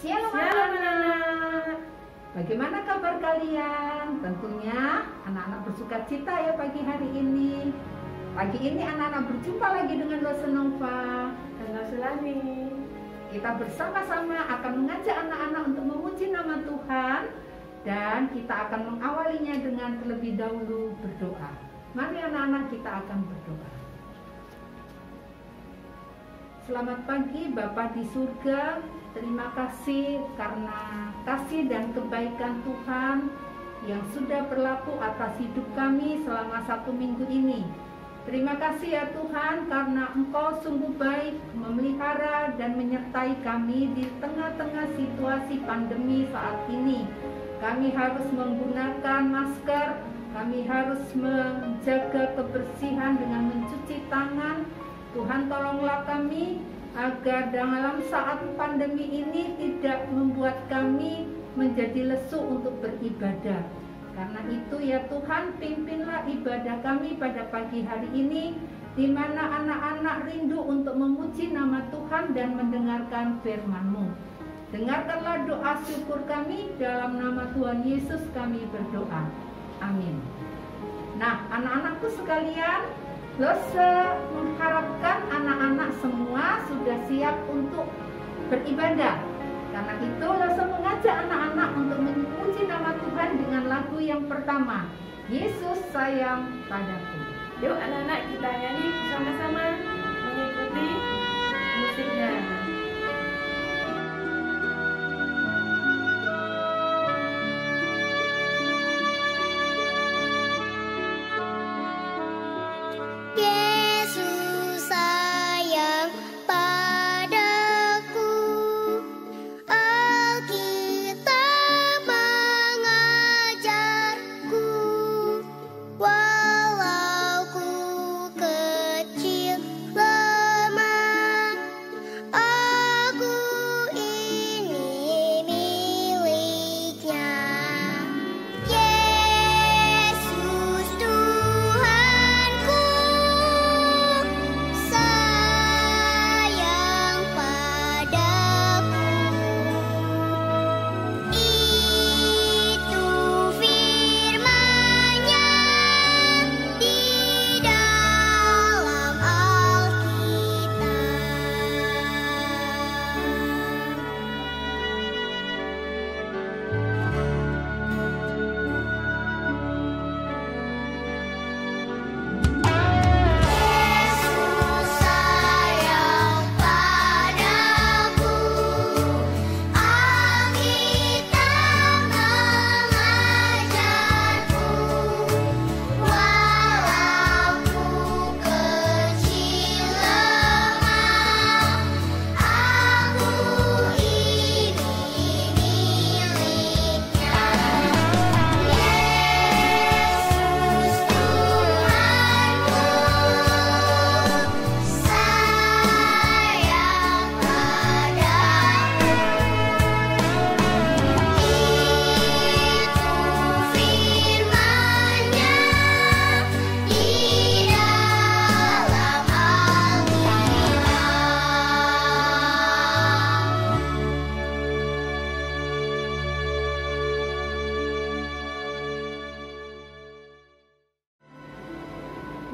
Shalom anak-anak. Bagaimana kabar kalian? Tentunya anak-anak bersuka cita ya pagi hari ini. Pagi ini anak-anak berjumpa lagi dengan Losa Nova dan Losa Lani. Kita bersama-sama akan mengajak anak-anak untuk memuji nama Tuhan, dan kita akan mengawalinya dengan terlebih dahulu berdoa. Mari anak-anak, kita akan berdoa. Selamat pagi Bapa di surga. Terima kasih karena kasih dan kebaikan Tuhan yang sudah berlaku atas hidup kami selama 1 minggu ini. Terima kasih ya Tuhan karena Engkau sungguh baik memelihara dan menyertai kami di tengah-tengah situasi pandemi saat ini. Kami harus menggunakan masker, kami harus menjaga kebersihan dengan mencuci tangan. Tuhan tolonglah kami agar dalam saat pandemi ini tidak membuat kami menjadi lesu untuk beribadah. Karena itu ya Tuhan, pimpinlah ibadah kami pada pagi hari ini, di mana anak-anak rindu untuk memuji nama Tuhan dan mendengarkan firman-Mu. Dengarkanlah doa syukur kami, dalam nama Tuhan Yesus kami berdoa. Amin. Nah, anak-anakku sekalian, Losa mengharapkan anak-anak semua sudah siap untuk beribadah. Karena itu Losa mengajak anak-anak untuk memuji nama Tuhan dengan lagu yang pertama, Yesus sayang padaku. Yuk anak-anak, kita nyanyi bersama-sama mengikuti musiknya.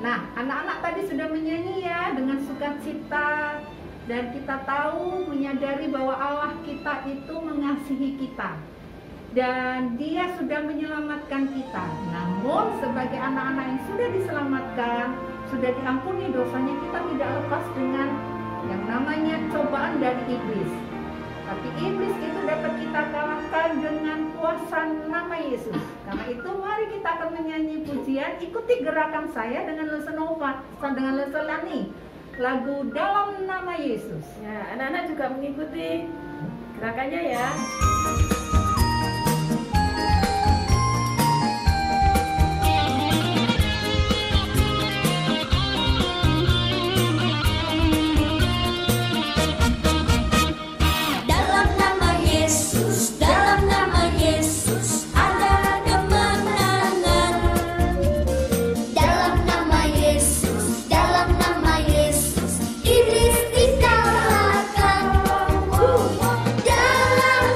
Nah, anak-anak tadi sudah menyanyi ya dengan sukacita, dan kita tahu menyadari bahwa Allah kita itu mengasihi kita dan Dia sudah menyelamatkan kita. Namun sebagai anak-anak yang sudah diselamatkan, sudah diampuni dosanya, kita tidak lepas dengan yang namanya cobaan dari iblis. Tapi iblis itu dapat kita kalahkan dengan kuasa nama Yesus. Karena itu mari kita akan menyanyi pujian, ikuti gerakan saya dengan Losa Nova, dengan Losa Lani, lagu Dalam Nama Yesus. Ya, anak-anak juga mengikuti gerakannya ya. Iblis dikalahkan dalam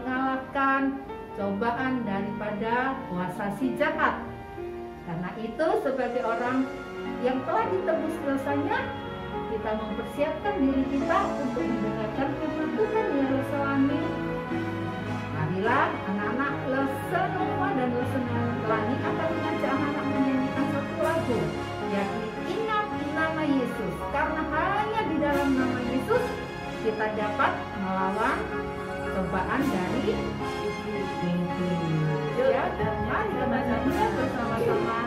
mengalahkan cobaan daripada kuasa si jahat. Karena itu sebagai orang yang telah ditebus dosanya, kita mempersiapkan diri kita untuk mendengarkan firman Tuhan yang selami. Marilah anak-anak Lesenova dan Lesenelani akan mengajak anak-anak menyanyikan satu lagu, yakni Ingat Nama Yesus. Karena hanya di dalam nama Yesus kita dapat melawan cobaan dari iblis. Ya, dan mari kita nyanyikan bersama-sama.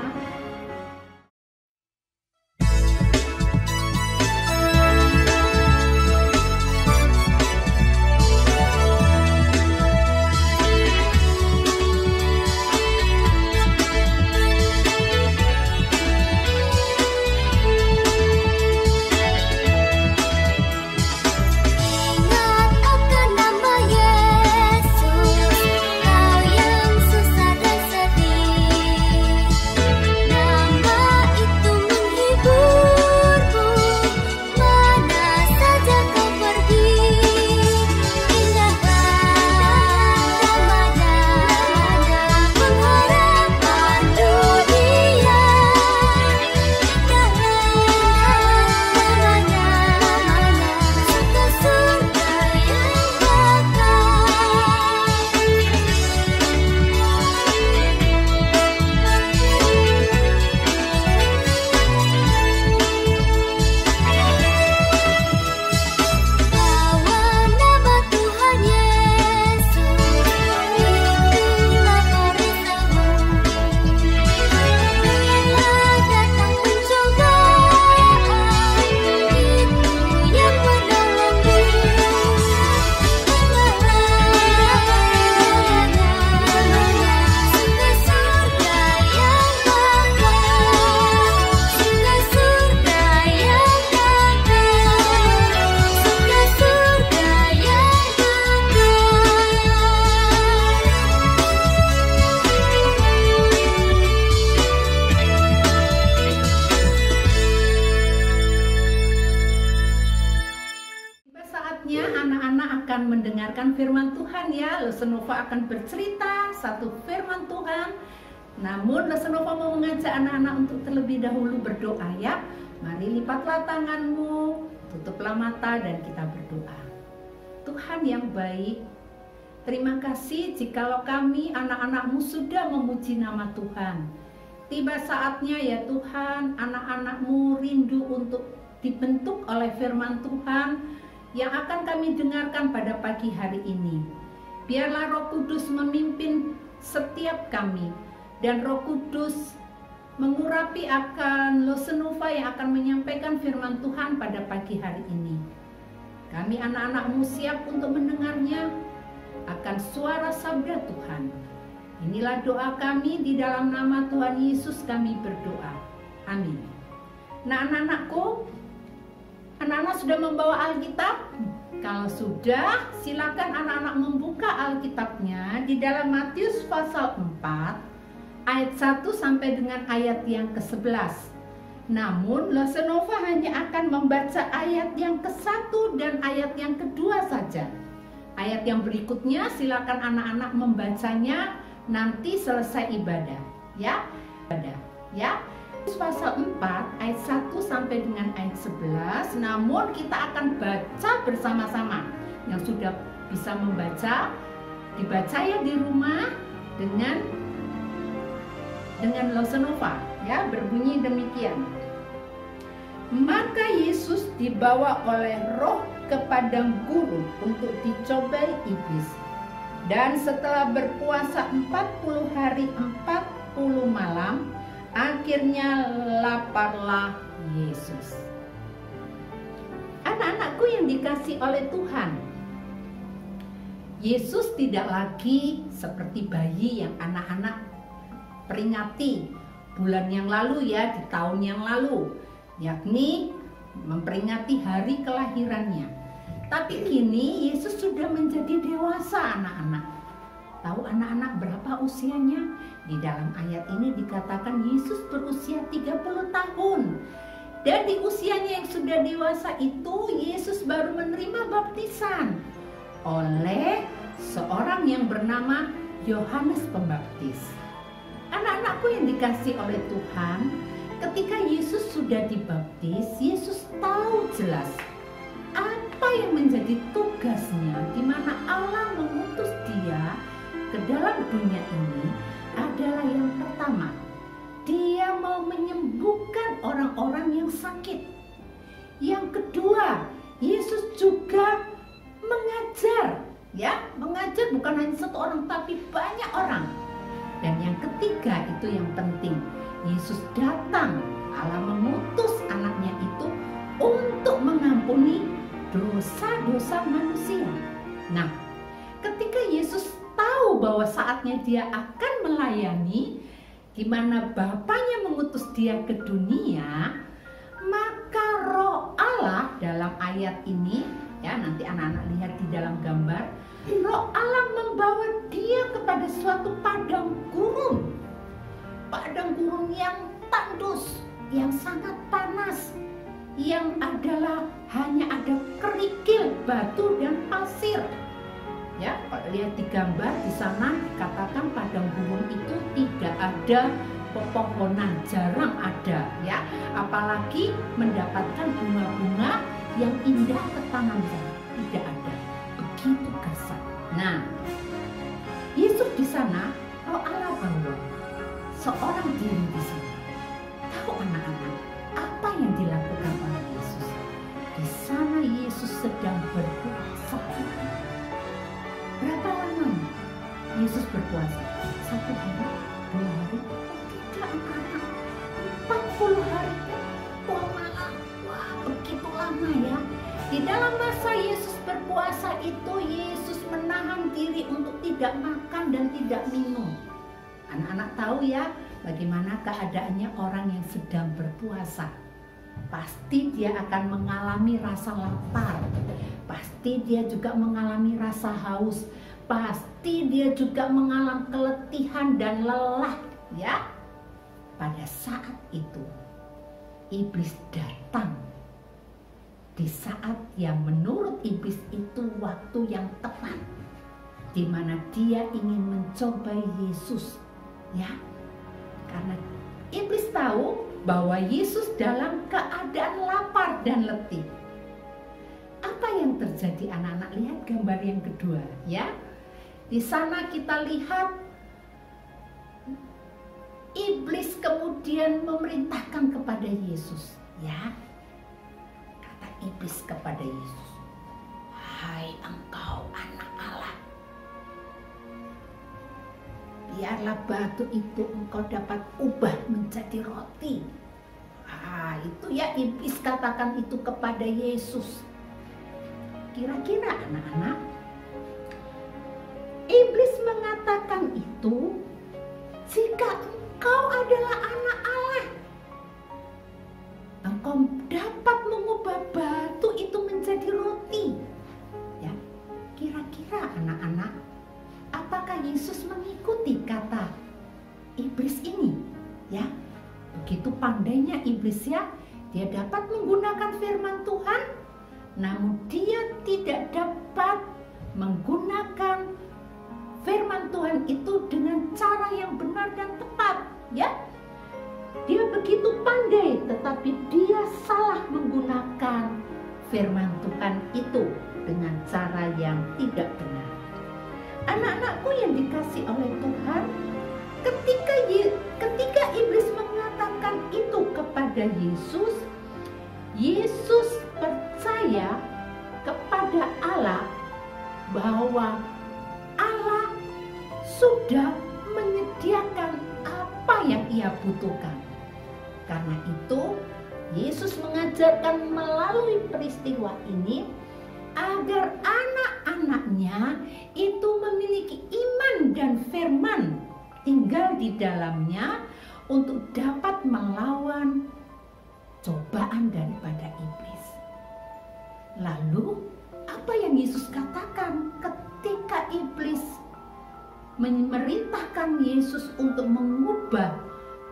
Mendengarkan firman Tuhan ya. Lesenova akan bercerita satu firman Tuhan. Namun Lesenova mau mengajak anak-anak untuk terlebih dahulu berdoa ya. Mari lipatlah tanganmu, tutuplah mata dan kita berdoa. Tuhan yang baik, terima kasih jikalau kami anak-anak-Mu sudah memuji nama Tuhan. Tiba saatnya ya Tuhan, anak-anak-Mu rindu untuk dibentuk oleh firman Tuhan yang akan kami dengarkan pada pagi hari ini. Biarlah Roh Kudus memimpin setiap kami, dan Roh Kudus mengurapi akan Lesenova yang akan menyampaikan firman Tuhan pada pagi hari ini. Kami anak-anak-Mu siap untuk mendengarnya akan suara sabda Tuhan. Inilah doa kami, di dalam nama Tuhan Yesus kami berdoa. Amin. Nah anak-anakku, anak-anak sudah membawa Alkitab? Kalau sudah, silakan anak-anak membuka Alkitabnya di dalam Matius pasal 4 ayat 1 sampai dengan ayat yang ke-11. Namun Lesenova hanya akan membaca ayat yang ke-1 dan ayat yang kedua saja. Ayat yang berikutnya silakan anak-anak membacanya nanti selesai ibadah, ya. Ya. Pasal 4 ayat 1 sampai dengan ayat 11. Namun kita akan baca bersama-sama. Yang sudah bisa membaca, dibaca ya di rumah dengan Lesenova, ya. Berbunyi demikian. Maka Yesus dibawa oleh Roh ke padang gurun untuk dicobai iblis. Dan setelah berpuasa 40 hari 40 malam, akhirnya laparlah Yesus. Anak-anakku yang dikasihi oleh Tuhan, Yesus tidak lagi seperti bayi yang anak-anak peringati bulan yang lalu ya, di tahun yang lalu, yakni memperingati hari kelahirannya. Tapi kini Yesus sudah menjadi dewasa anak-anak. Tahu anak-anak berapa usianya? Di dalam ayat ini dikatakan Yesus berusia 30 tahun. Dan di usianya yang sudah dewasa itu, Yesus baru menerima baptisan oleh seorang yang bernama Yohanes Pembaptis. Anak-anakku yang dikasihi oleh Tuhan, ketika Yesus sudah dibaptis, Yesus tahu jelas apa yang menjadi tugasnya, di mana Allah mengutus dia ke dalam dunia ini adalah yang pertama, dia mau menyembuhkan orang-orang yang sakit. Yang kedua, Yesus juga mengajar, mengajar bukan hanya satu orang tapi banyak orang. Dan yang ketiga itu yang penting, Yesus datang, Allah mengutus anaknya itu untuk mengampuni dosa-dosa manusia. Nah, ketika Yesus tahu bahwa saatnya dia akan melayani, di mana Bapaknya mengutus dia ke dunia, maka Roh Allah dalam ayat ini, nanti anak-anak lihat di dalam gambar, Roh Allah membawa dia kepada suatu padang gurun yang tandus, yang sangat panas, yang adalah hanya ada kerikil, batu dan pasir. Kalau lihat di gambar di sana dikatakan padang gurun itu tidak ada pepohonan, jarang ada, apalagi mendapatkan bunga-bunga yang indah ketanamnya, tidak ada, begitu gersang. Nah, Yesus di sana, Roh Allah bawa seorang diri di sana. Tahu anak-anak apa yang dilakukan oleh Yesus? Di sana Yesus sedang berpuasa. Berapa lama Yesus berpuasa? 1 hari, 2 hari? Tidak anak-anak, 40 hari. Wah, begitu lama ya. Di dalam masa Yesus berpuasa itu, Yesus menahan diri untuk tidak makan dan tidak minum. Anak-anak tahu ya bagaimana keadaannya orang yang sedang berpuasa. Pasti dia akan mengalami rasa lapar, pasti dia juga mengalami rasa haus, pasti dia juga mengalami keletihan dan lelah, Pada saat itu iblis datang di saat yang menurut iblis itu waktu yang tepat, di mana dia ingin mencobai Yesus, karena iblis tahu bahwa Yesus dalam keadaan lapar dan letih. Apa yang terjadi anak-anak? Lihat gambar yang kedua, Di sana kita lihat iblis kemudian memerintahkan kepada Yesus, Kata iblis kepada Yesus, "Hai engkau anak Allah, biarlah batu itu engkau dapat ubah menjadi roti." Itu iblis katakan itu kepada Yesus. Kira-kira anak-anak, iblis mengatakan itu jika engkau adalah anak Allah, engkau dapat mengubah batu itu menjadi roti. Kira-kira anak-anak, apakah Yesus mengikuti kata iblis ini? Begitu pandainya iblis, dia dapat menggunakan firman Tuhan, namun dia tidak dapat menggunakan firman Tuhan itu dengan cara yang benar dan tepat, Dia begitu pandai, tetapi dia salah menggunakan firman Tuhan itu dengan cara yang tidak benar. Anak-anakku yang dikasihi oleh Tuhan, ketika iblis mengatakan itu kepada Yesus, Yesus percaya kepada Allah bahwa Allah sudah menyediakan apa yang ia butuhkan. Karena itu, Yesus mengajarkan melalui peristiwa ini agar anak-anaknya itu memiliki iman dan firman tinggal di dalamnya untuk dapat melawan cobaan daripada iblis. Lalu, apa yang Yesus katakan ketika iblis memerintahkan Yesus untuk mengubah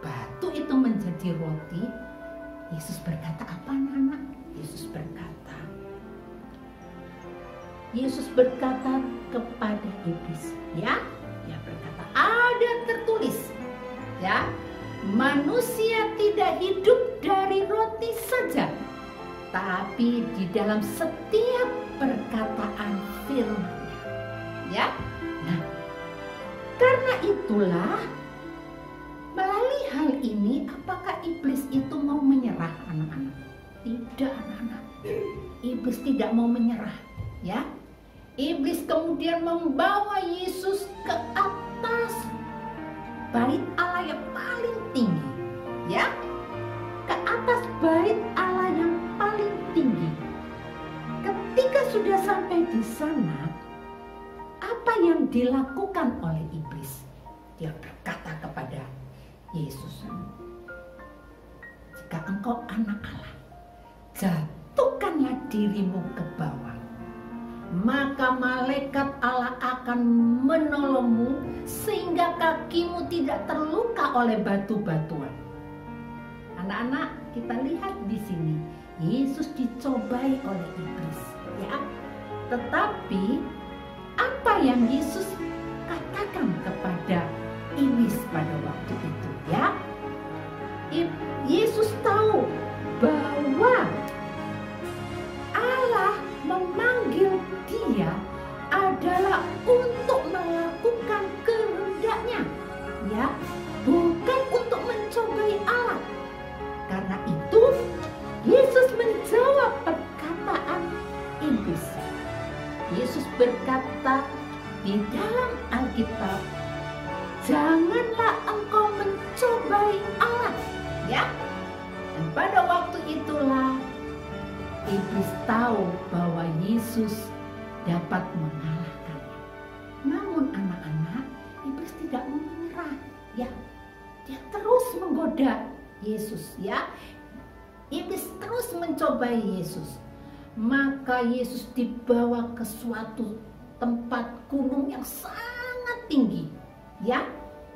batu itu menjadi roti? Yesus berkata apa, anak-anak? Yesus berkata, Yesus berkata kepada iblis, ya, dia berkata, ada tertulis, ya, manusia tidak hidup dari roti saja, tapi di dalam setiap perkataan firman-Nya. Ya, nah, karena itulah melalui hal ini, apakah iblis itu mau menyerah, anak-anak? Tidak, anak-anak. Iblis tidak mau menyerah, ya. Iblis kemudian membawa Yesus ke atas bait Allah yang paling tinggi, ya, ke atas bait Allah yang paling tinggi. Ketika sudah sampai di sana, apa yang dilakukan oleh iblis? Dia berkata kepada Yesus, jika engkau anak Allah, jatuhkanlah dirimu ke bawah, maka malaikat Allah akan menolongmu sehingga kakimu tidak terluka oleh batu-batuan. Anak-anak, kita lihat di sini Yesus dicobai oleh iblis, ya. Tetapi apa yang Yesus katakan kepada iblis pada waktu itu, ya? Yesus tahu bahwa Allah memanggil dia adalah untuk melakukan kehendaknya, ya, bukan untuk mencobai Allah. Karena itu Yesus menjawab perkataan iblis. Yesus berkata di dalam Alkitab, janganlah engkau mencobai Allah, ya. Dan pada waktu itulah iblis tahu bahwa Yesus dapat mengalahkannya. Namun anak-anak, iblis tidak mau menyerah, ya. Dia terus menggoda Yesus, ya. Iblis terus mencobai Yesus. Maka Yesus dibawa ke suatu tempat gunung yang sangat tinggi, ya,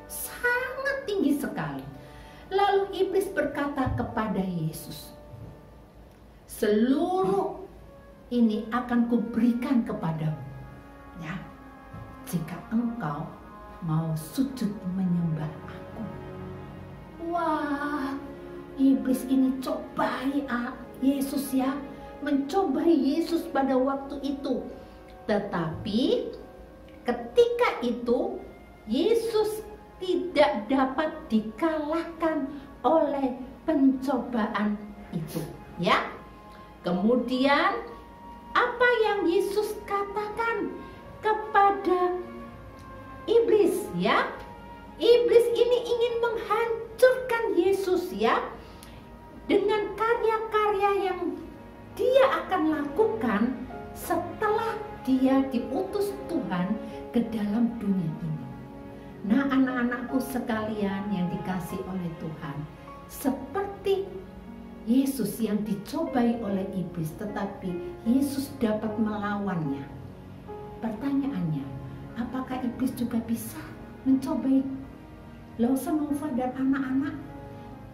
sangat tinggi sekali. Lalu iblis berkata kepada Yesus, seluruh ini akan kuberikan kepadamu, ya, jika engkau mau sujud menyembah aku. Wah, iblis ini cobai Yesus, ya, mencobai Yesus pada waktu itu. Tetapi ketika itu Yesus tidak dapat dikalahkan oleh pencobaan itu, ya. Kemudian apa yang Yesus katakan kepada iblis, ya? Iblis ini ingin menghancurkan Yesus, ya, dengan karya-karya yang dia akan lakukan setelah dia diutus Tuhan ke dalam dunia ini. Nah, anak-anakku sekalian yang dikasihi oleh Tuhan, seperti Yesus yang dicobai oleh iblis, tetapi Yesus dapat melawannya. Pertanyaannya, apakah iblis juga bisa mencobai Lausa Nova dan anak-anak?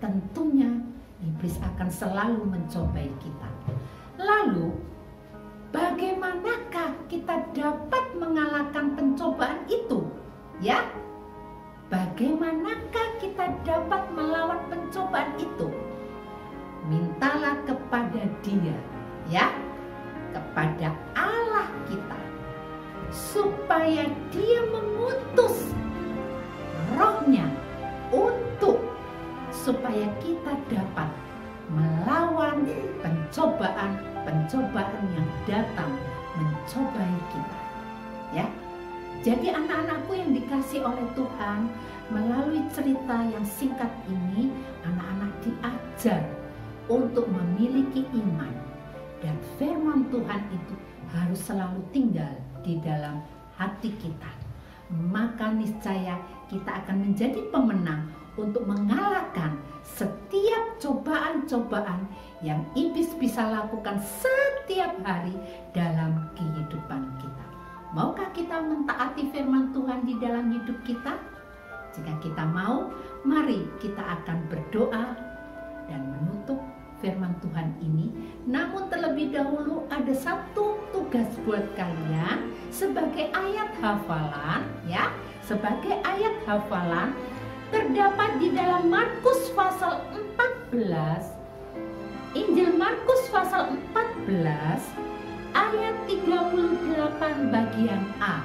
Tentunya iblis akan selalu mencobai kita. Lalu, bagaimanakah kita dapat mengalahkan pencobaan itu? Ya, bagaimanakah kita dapat melawan pencobaan itu? Mintalah kepada Dia, ya, kepada Allah kita, supaya Dia mengutus Roh-Nya supaya kita dapat melawan pencobaan yang datang mencobai kita, ya. Jadi anak-anakku yang dikasih oleh Tuhan, melalui cerita yang singkat ini, anak-anak diajar untuk memiliki iman, dan firman Tuhan itu harus selalu tinggal di dalam hati kita. Maka niscaya kita akan menjadi pemenang untuk mengalahkan setiap cobaan-cobaan yang iblis bisa lakukan setiap hari dalam kehidupan kita. Maukah kita mentaati firman Tuhan di dalam hidup kita? Jika kita mau, mari kita akan berdoa dan menutup firman Tuhan ini. Namun terlebih dahulu ada satu tugas buat kalian sebagai ayat hafalan, ya. Sebagai ayat hafalan terdapat di dalam Markus pasal 14. Injil Markus pasal 14 ayat 38 bagian A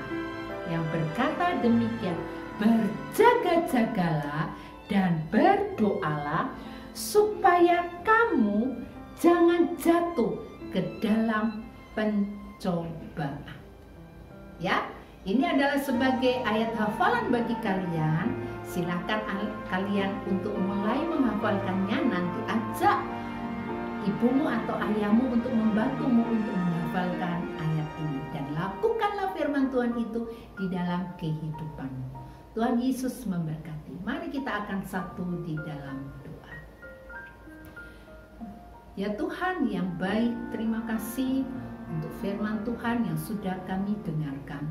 yang berkata demikian, berjaga-jagalah dan berdoalah supaya kamu jangan jatuh ke dalam pencobaan. Ya, ini adalah sebagai ayat hafalan bagi kalian. Silakan kalian untuk mulai menghafalkannya. Nanti ajak ibumu atau ayahmu untuk membantumu untuk menghafalkan ayat ini. Dan lakukanlah firman Tuhan itu di dalam kehidupanmu. Tuhan Yesus memberkati. Mari kita akan satu di dalam doa. Ya Tuhan yang baik, terima kasih untuk firman Tuhan yang sudah kami dengarkan.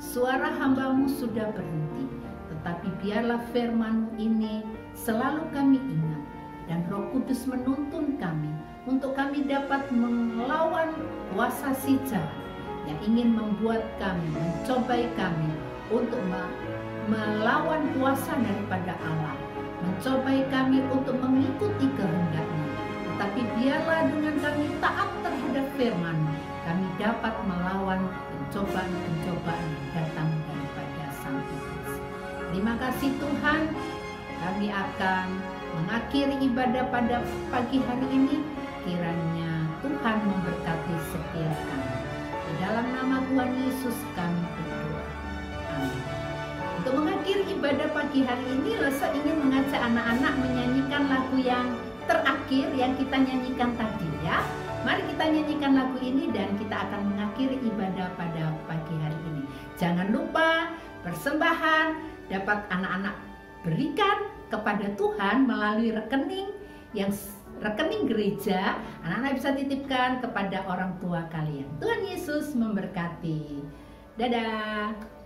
Suara hamba-Mu sudah berhenti, tetapi biarlah firman-Mu ini selalu kami ingat, dan Roh Kudus menuntun kami untuk kami dapat melawan kuasa si jahat yang ingin membuat kami, mencobai kami untuk melawan kuasa daripada Allah, mencobai kami untuk mengikuti kehendak-Nya. Tetapi biarlah dengan kami taat terhadap firman, kami dapat melawan pencobaan-pencobaan yang datang daripada Sang Iblis. Terima kasih Tuhan, kami akan mengakhiri ibadah pada pagi hari ini. Kiranya Tuhan memberkati setiap kami. Di dalam nama Tuhan Yesus kami berdoa. Amin. Untuk mengakhiri ibadah pagi hari ini, Lesa ingin mengajak anak-anak menyanyikan lagu yang terakhir yang kita nyanyikan tadi, ya. Mari kita nyanyikan lagu ini dan kita akan mengakhiri ibadah pada pagi hari ini. Jangan lupa persembahan dapat anak-anak berikan kepada Tuhan melalui rekening gereja. Anak-anak bisa titipkan kepada orang tua kalian. Tuhan Yesus memberkati. Dadah.